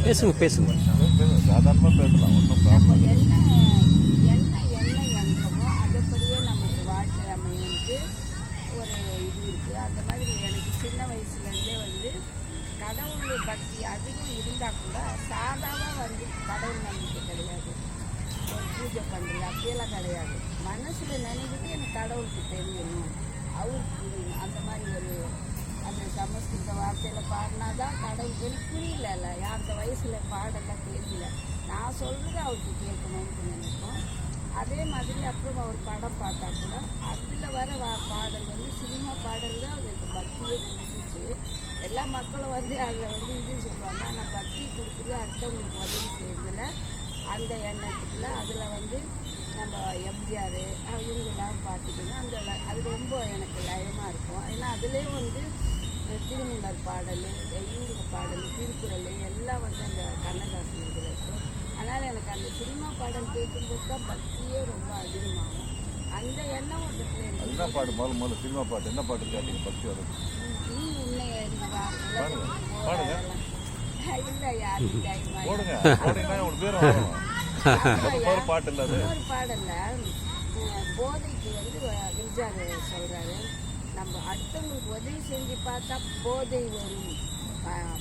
பேசுங்க பேசுங்க. சாதாரணமாக பேசலாம், ஒன்றும் ப்ராப்ளம் இல்லை. என்ன எண்ணமோ அதுபடியே நமக்கு வாழ்க்கை அமையும்ட்டு ஒரு இது இருக்குது. அந்த மாதிரி எனக்கு சின்ன வயசுலேருந்தே வந்து கடவுள் பக்தி அதிகம் இருந்தால் கூட சாதாவாக வந்து கடவுள் நம்பிக்கை கிடையாது, ஒரு பூஜை பண்ணுறது அப்படியெல்லாம் கிடையாது. மனசில் நினைக்கிட்டு எனக்கு கடவுளுக்கு தெரியணும், அவருக்கு புரியணும். அந்த மாதிரி ஒரு அந்த சமஸ்கிருத வார்த்தையில் பாடினா தான் கடவுள் எனக்கு புரியல. அந்த வயசில் பாடெல்லாம் தெரியல. நான் சொல்கிறது அவருக்கு கேட்கணும்னு நினைப்போம். அதே மாதிரி அப்புறம் அவர் படம் பார்த்தா கூட அதில் வர பாடல் வந்து சினிமா பாடல் தான் அவருக்கு பக்தியே கொடுத்துச்சு. எல்லா மக்களும் வந்து அதில் வந்து இது சொல்லுவாங்க, ஆனால் பக்தி கொடுக்குறது அடுத்தவங்களுக்கு உதவி செய்யறதுல அந்த எண்ணத்துக்குள்ள அதில் வந்து நம்ம எம்ஜிஆர் இவங்கெல்லாம் பார்த்துக்கணும். அந்த அது ரொம்ப எனக்கு லயமாக இருக்கும். ஏன்னா அதுலேயும் வந்து திருமூலர் பாடல், இவங்க பாடல், திருக்குறள் எல்லாம் வந்து அந்த கண்ணதாசன் இதில் இருக்கும். அதனால் எனக்கு அந்த சினிமா பாடல் கேட்கும்போது தான் பக்தியே ரொம்ப அதிகமாகும். அந்த எண்ணம் ஓட்டத்தில் என்ன பாட்டு முதல்ல சினிமா பாட்டு என்ன பாட்டு கேட்டீங்க? பக்தி வரும் நீ உன்னை அறிவா பாடுங்க இல்லை யாரு போடுங்க போடுங்க உங்களுக்கு பேர் வரும் பாட்டு இல்லை. அது ஒரு பாடல்ல போதைக்கு வந்து விஞ்சார் சொல்றாரு, நம்ம அடுத்தவங்களுக்கு உதவி செஞ்சு பார்த்தா போதை வரும்,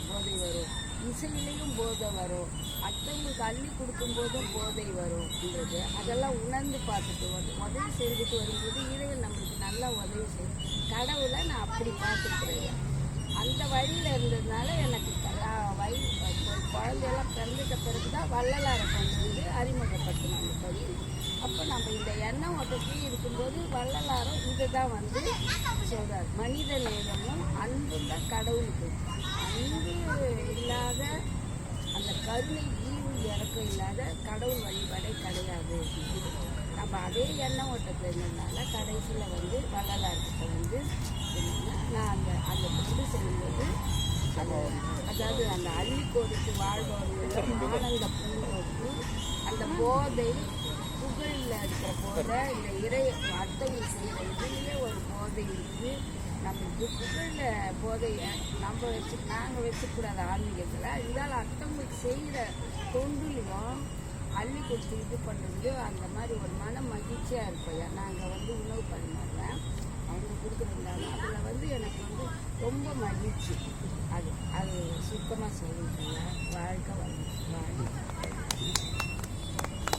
போதை வரும், இசையிலையும் போதை வரும், அடுத்தவங்களுக்கு அள்ளி கொடுக்கும்போதும் போதை வரும்ன்றது அதெல்லாம் உணர்ந்து பார்த்துட்டு உதவி செஞ்சுட்டு வரும்போது இறைவன் நம்மளுக்கு நல்லா உதவி செய்யும். கடவுளை நான் அப்படி பார்த்துக்கிறேன். அந்த வழியில் இருந்ததுனால எனக்கு குழந்தையெல்லாம் பிறந்துட்ட பிறகு தான் வள்ளலாரை கொண்டு வந்து அறிமுகப்படுத்தினாங்க படி. அப்போ நம்ம இந்த எண்ணம் ஓட்டத்தையும் இருக்கும்போது வள்ளலாரும் இதை தான் வந்து சொல்கிறார், மனித நேரமும் அன்பும் தான் கடவுளுக்கு. அன்பு இல்லாத அந்த கருணை ஈவு இறக்கம் இல்லாத கடவுள் வழிபாடே கிடையாது. நம்ம அதே எண்ணம் ஓட்டத்தில் இருந்ததுனால கடைசியில் வந்து வள்ளலார்கிட்ட வந்து நான் அந்த தொண்டு செய்யும்போது அதாவது அந்த அள்ளி கொடுத்து வாழ்வோர்கள் ஆனந்த பூங்கோட்டு அந்த போதை புகழில் இருக்கிற போதை இந்த இறை அடுத்தவங்க செய்கிற இதுலேயே ஒரு போதை இருக்குது. நம்மளுக்கு புகழில் போதையை நம்ம நாங்கள் வச்சுக்கூடாது ஆன்மீகத்தில். இருந்தாலும் அடுத்தவங்களுக்கு செய்கிற தொண்டுலையும் அள்ளி கொடுத்து இது பண்ணுறது அந்த மாதிரி ஒரு மன மகிழ்ச்சியாக இருப்போம். நாங்கள் வந்து உணவு பரிமாறுவேன், அவங்க கொடுக்குறதுனாலும் அதில் வந்து எனக்கு வந்து ரொம்ப மகிழ்ச்சி. அது சுத்தமாக சொல்லிட்டேன். வாழ்க்கை வாழ்க்கை